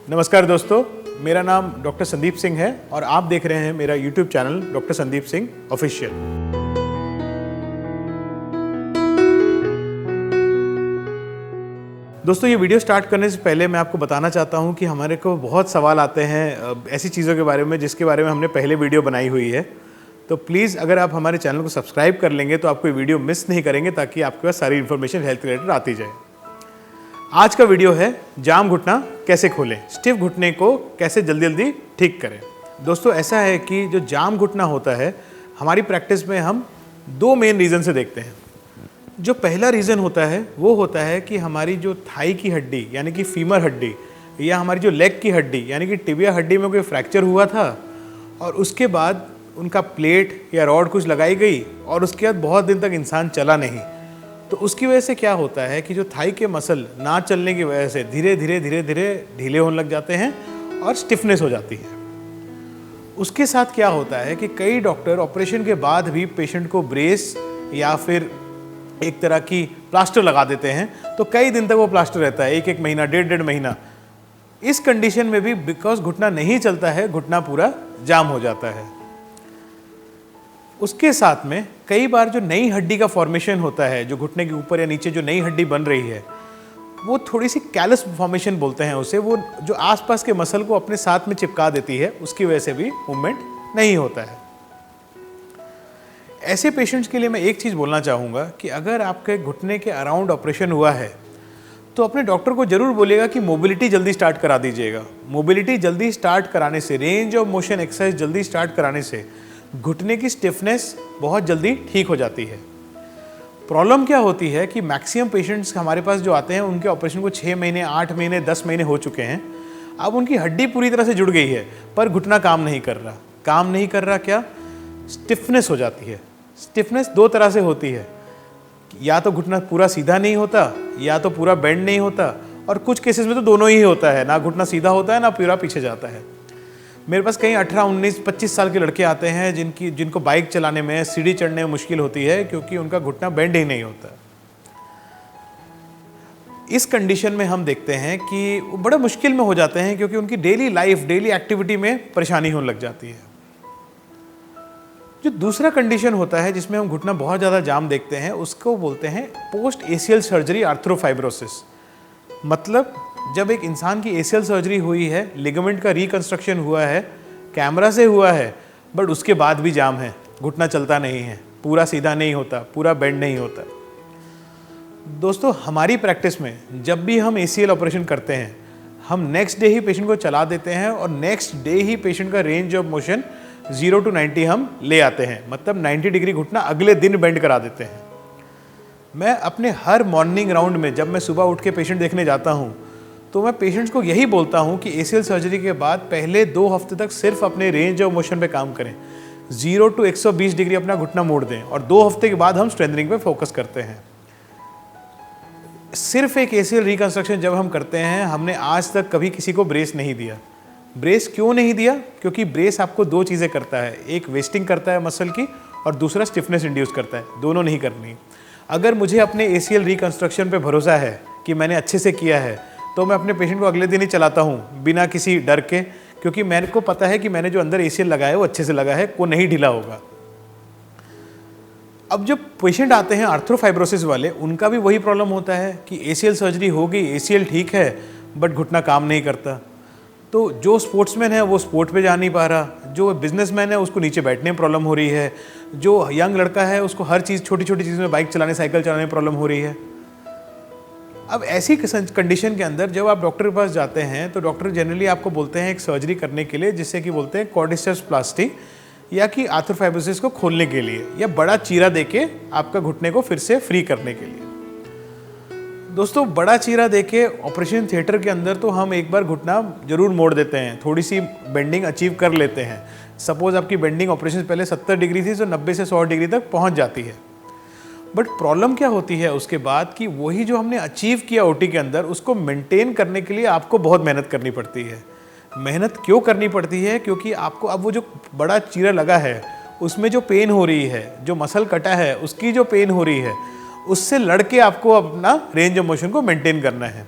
नमस्कार दोस्तों, मेरा नाम डॉक्टर संदीप सिंह है और आप देख रहे हैं मेरा YouTube channel doctor Sandeep Singh official. दोस्तों, ये वीडियो स्टार्ट करने से पहले मैं आपको बताना चाहता हूँ कि हमारे को बहुत सवाल आते हैं ऐसी चीज़ों के बारे में जिसके बारे में हमने पहले वीडियो बनाई हुई है। तो प्लीज़ अगर आप हमारे चैनल को सब्सक्राइब कर लेंगे तो आपको ये वीडियो मिस नहीं करेंगे, ताकि आपके पास सारी इन्फॉर्मेशन हेल्थ रिलेटेड आती जाए। आज का वीडियो है जाम घुटना कैसे खोलें, स्टिफ घुटने को कैसे जल्दी जल्दी ठीक करें। दोस्तों, ऐसा है कि जो जाम घुटना होता है हमारी प्रैक्टिस में हम दो मेन रीज़न से देखते हैं। जो पहला रीज़न होता है वो होता है कि हमारी जो थाई की हड्डी यानी कि फीमर हड्डी या हमारी जो लेग की हड्डी यानी कि टिबिया हड्डी में कोई फ्रैक्चर हुआ था और उसके बाद उनका प्लेट या रॉड कुछ लगाई गई और उसके बाद बहुत दिन तक इंसान चला नहीं। तो उसकी वजह से क्या होता है कि जो थाई के मसल ना चलने की वजह से धीरे धीरे ढीले होने लग जाते हैं और स्टिफनेस हो जाती है। उसके साथ क्या होता है कि कई डॉक्टर ऑपरेशन के बाद भी पेशेंट को ब्रेस या फिर एक तरह की प्लास्टर लगा देते हैं, तो कई दिन तक वो प्लास्टर रहता है, एक महीना, डेढ़ महीना। इस कंडीशन में भी बिकॉज घुटना नहीं चलता है, घुटना पूरा जाम हो जाता है। उसके साथ में कई बार जो नई हड्डी का फॉर्मेशन होता है, जो घुटने के ऊपर या नीचे जो नई हड्डी बन रही है, वो थोड़ी सी कैलस फॉर्मेशन बोलते हैं उसे, वो जो आसपास के मसल को अपने साथ में चिपका देती है, उसकी वजह से भी मूवमेंट नहीं होता है। ऐसे पेशेंट्स के लिए मैं एक चीज़ बोलना चाहूँगा कि अगर आपके घुटने के अराउंड ऑपरेशन हुआ है तो अपने डॉक्टर को ज़रूर बोलिएगा कि मोबिलिटी जल्दी स्टार्ट करा दीजिएगा। मोबिलिटी जल्दी स्टार्ट कराने से, रेंज ऑफ मोशन एक्सरसाइज जल्दी स्टार्ट कराने से घुटने की स्टिफनेस बहुत जल्दी ठीक हो जाती है। प्रॉब्लम क्या होती है कि मैक्सिमम पेशेंट्स हमारे पास जो आते हैं उनके ऑपरेशन को 6 महीने, 8 महीने, 10 महीने हो चुके हैं। अब उनकी हड्डी पूरी तरह से जुड़ गई है पर घुटना काम नहीं कर रहा। काम नहीं कर रहा क्या? स्टिफनेस हो जाती है। स्टिफनेस दो तरह से होती है, या तो घुटना पूरा सीधा नहीं होता या तो पूरा बेंड नहीं होता, और कुछ केसेस में तो दोनों ही होता है, ना घुटना सीधा होता है ना पूरा पीछे जाता है। मेरे पास कई 18, 19, 25 साल के लड़के आते हैं जिनको बाइक चलाने में, सीढ़ी चढ़ने में मुश्किल होती है क्योंकि उनका घुटना बेंड ही नहीं होता। इस कंडीशन में हम देखते हैं कि वो बड़ा मुश्किल में हो जाते हैं क्योंकि उनकी डेली लाइफ, डेली एक्टिविटी में परेशानी होने लग जाती है। जो दूसरा कंडीशन होता है जिसमें हम घुटना बहुत ज़्यादा जाम देखते हैं, उसको बोलते हैं पोस्ट एसीएल सर्जरी आर्थ्रोफाइब्रोसिस। मतलब जब एक इंसान की एसीएल सर्जरी हुई है, लिगामेंट का रिकंस्ट्रक्शन हुआ है, कैमरा से हुआ है, बट उसके बाद भी जाम है, घुटना चलता नहीं है, पूरा सीधा नहीं होता, पूरा बेंड नहीं होता। दोस्तों, हमारी प्रैक्टिस में जब भी हम एसीएल ऑपरेशन करते हैं, हम नेक्स्ट डे ही पेशेंट को चला देते हैं और नेक्स्ट डे ही पेशेंट का रेंज ऑफ मोशन 0 to 90 हम ले आते हैं। मतलब 90 डिग्री घुटना अगले दिन बेंड करा देते हैं। मैं अपने हर मॉर्निंग राउंड में जब मैं सुबह उठ के पेशेंट देखने जाता हूँ तो मैं पेशेंट्स को यही बोलता हूँ कि एसीएल सर्जरी के बाद पहले 2 हफ्ते तक सिर्फ अपने रेंज ऑफ मोशन पे काम करें, 0 to 120 डिग्री अपना घुटना मोड़ दें और 2 हफ्ते के बाद हम स्ट्रेंथनिंग पे फोकस करते हैं। सिर्फ एक एसीएल रिकंस्ट्रक्शन जब हम करते हैं, हमने आज तक कभी किसी को ब्रेस नहीं दिया। ब्रेस क्यों नहीं दिया? क्योंकि ब्रेस आपको 2 चीज़ें करता है, एक वेस्टिंग करता है मसल की और दूसरा स्टिफनेस इंड्यूस करता है। दोनों नहीं करनी। अगर मुझे अपने एसीएल रिकंस्ट्रक्शन पे भरोसा है कि मैंने अच्छे से किया है तो मैं अपने पेशेंट को अगले दिन ही चलाता हूँ बिना किसी डर के, क्योंकि मेरे को पता है कि मैंने जो अंदर एसीएल लगाया है वो अच्छे से लगा है, वो नहीं ढीला होगा। अब जब पेशेंट आते हैं आर्थ्रोफाइब्रोसिस वाले, उनका भी वही प्रॉब्लम होता है कि एसीएल सर्जरी हो गई, एसीएल ठीक है बट घुटना काम नहीं करता। तो जो स्पोर्ट्समैन है वो स्पोर्ट पे जा नहीं पा रहा, जो बिजनेसमैन है उसको नीचे बैठने में प्रॉब्लम हो रही है, जो यंग लड़का है उसको हर चीज़, छोटी छोटी चीज़ में, बाइक चलाने, साइकिल चलाने में प्रॉब्लम हो रही है। अब ऐसी कंडीशन के अंदर जब आप डॉक्टर के पास जाते हैं तो डॉक्टर जनरली आपको बोलते हैं एक सर्जरी करने के लिए, जिससे कि बोलते हैं क्वाड्रिसेप्स प्लास्टी, या कि आर्थ्रोफाइब्रोसिस को खोलने के लिए या बड़ा चीरा देके आपका घुटने को फिर से फ्री करने के लिए। दोस्तों, बड़ा चीरा देके ऑपरेशन थिएटर के अंदर तो हम एक बार घुटना जरूर मोड़ देते हैं, थोड़ी सी बेंडिंग अचीव कर लेते हैं। सपोज आपकी बेंडिंग ऑपरेशन पहले 70 डिग्री थी तो 90 से 100 डिग्री तक पहुंच जाती है। बट प्रॉब्लम क्या होती है उसके बाद कि वही जो हमने अचीव किया ओटी के अंदर, उसको मेंटेन करने के लिए आपको बहुत मेहनत करनी पड़ती है। मेहनत क्यों करनी पड़ती है? क्योंकि आपको अब वो जो बड़ा चीरा लगा है उसमें जो पेन हो रही है, जो मसल कटा है उसकी जो पेन हो रही है, उससे लड़के आपको अपना रेंज ऑफ मोशन को मेंटेन करना है।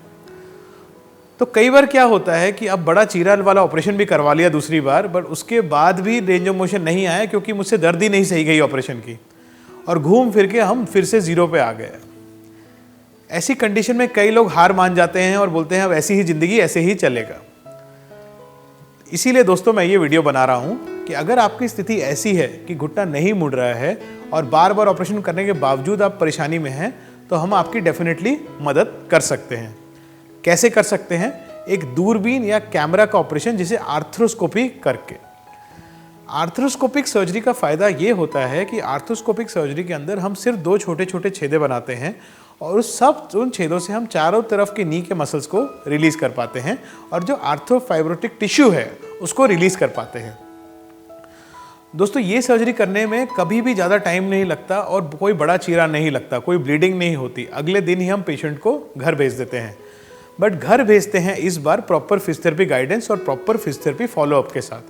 तो कई बार क्या होता है कि अब बड़ा चीरा वाला ऑपरेशन भी करवा लिया दूसरी बार, बट उसके बाद भी रेंज ऑफ मोशन नहीं आया क्योंकि मुझसे दर्द ही नहीं सही गई ऑपरेशन की, और घूम फिर के हम फिर से जीरो पे आ गए। ऐसी कंडीशन में कई लोग हार मान जाते हैं और बोलते हैं अब ऐसी ही ज़िंदगी ऐसे ही चलेगा। इसीलिए दोस्तों मैं ये वीडियो बना रहा हूँ कि अगर आपकी स्थिति ऐसी है कि घुटना नहीं मुड़ रहा है और बार बार ऑपरेशन करने के बावजूद आप परेशानी में हैं, तो हम आपकी डेफिनेटली मदद कर सकते हैं। कैसे कर सकते हैं? एक दूरबीन या कैमरा का ऑपरेशन, जिसे आर्थ्रोस्कोपी करके। आर्थ्रोस्कोपिक सर्जरी का फ़ायदा ये होता है कि आर्थ्रोस्कोपिक सर्जरी के अंदर हम सिर्फ 2 छोटे छोटे छेदे बनाते हैं और उन छेदों से हम चारों तरफ के नी के मसल्स को रिलीज़ कर पाते हैं और जो आर्थ्रोफाइब्रोटिक टिश्यू है उसको रिलीज़ कर पाते हैं। दोस्तों, ये सर्जरी करने में कभी भी ज़्यादा टाइम नहीं लगता और कोई बड़ा चीरा नहीं लगता, कोई ब्लीडिंग नहीं होती। अगले दिन ही हम पेशेंट को घर भेज देते हैं। बट घर भेजते हैं इस बार प्रॉपर फिजियोथेरेपी गाइडेंस और प्रॉपर फिजियोथेरेपी फॉलोअप के साथ,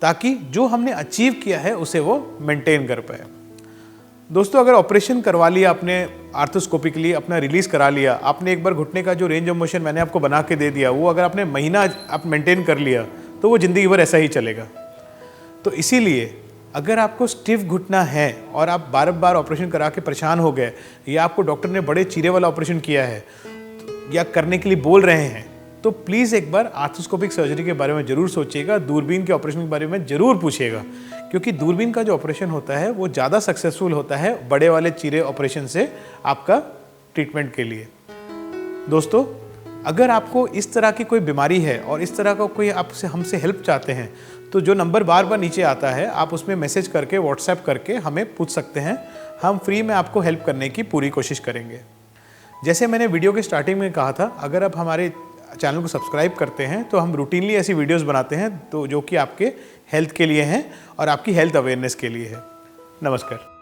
ताकि जो हमने अचीव किया है उसे वो मेंटेन कर पाए। दोस्तों, अगर ऑपरेशन करवा लिया आपने आर्थ्रोस्कोपिकली, अपना रिलीज़ करा लिया, आपने एक बार घुटने का जो रेंज ऑफ मोशन मैंने आपको बना के दे दिया, वो अगर आपने महीना आप मेंटेन कर लिया तो वो ज़िंदगी भर ऐसा ही चलेगा। तो इसीलिए अगर आपको स्टिफ घुटना है और आप बार बार ऑपरेशन करा के परेशान हो गए, या आपको डॉक्टर ने बड़े चीरे वाला ऑपरेशन किया है या करने के लिए बोल रहे हैं, तो प्लीज़ एक बार आर्थ्रोस्कोपिक सर्जरी के बारे में ज़रूर सोचिएगा। दूरबीन के ऑपरेशन के बारे में ज़रूर पूछिएगा, क्योंकि दूरबीन का जो ऑपरेशन होता है वो ज़्यादा सक्सेसफुल होता है बड़े वाले चीरे ऑपरेशन से आपका ट्रीटमेंट के लिए। दोस्तों, अगर आपको इस तरह की कोई बीमारी है और इस तरह का कोई आपसे हमसे हेल्प चाहते हैं, तो जो नंबर बार बार नीचे आता है, आप उसमें मैसेज करके, व्हाट्सएप करके हमें पूछ सकते हैं। हम फ्री में आपको हेल्प करने की पूरी कोशिश करेंगे। जैसे मैंने वीडियो के स्टार्टिंग में कहा था, अगर आप हमारे चैनल को सब्सक्राइब करते हैं तो हम रूटीनली ऐसी वीडियोस बनाते हैं तो जो कि आपके हेल्थ के लिए हैं और आपकी हेल्थ अवेयरनेस के लिए है। नमस्कार।